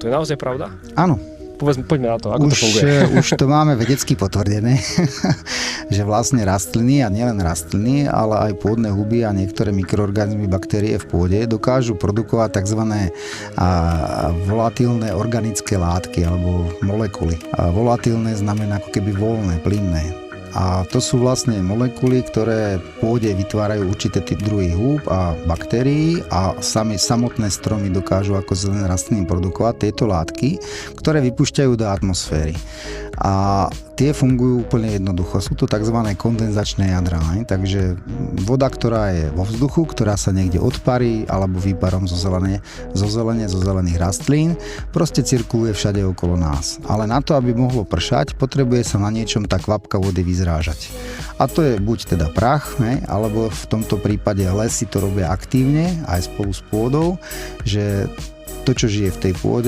To je naozaj pravda? Áno. Poďme na to, ako to funguje. Už to máme vedecky potvrdené, že vlastne rastliny, a nielen rastliny, ale aj pôdne huby a niektoré mikroorganizmy, baktérie v pôde dokážu produkovať tzv. Volatilné organické látky alebo molekuly. A volatilné znamená ako keby voľné, plynné. A to sú vlastne molekuly, ktoré v pôde vytvárajú určité druhy húb a baktérií a samotné stromy dokážu ako zelené rastliny produkovať tieto látky, ktoré vypúšťajú do atmosféry. A tie fungujú úplne jednoducho. Sú to tzv. Kondenzačné jadrá. Takže voda, ktorá je vo vzduchu, ktorá sa niekde odparí alebo výparom zo zelených rastlín, proste cirkuluje všade okolo nás. Ale na to, aby mohlo pršať, potrebuje sa na niečom tá kvapka vody vyzrážať. A to je buď teda prach, alebo v tomto prípade lesy to robia aktívne, aj spolu s pôdou, že to, čo žije v tej pôde,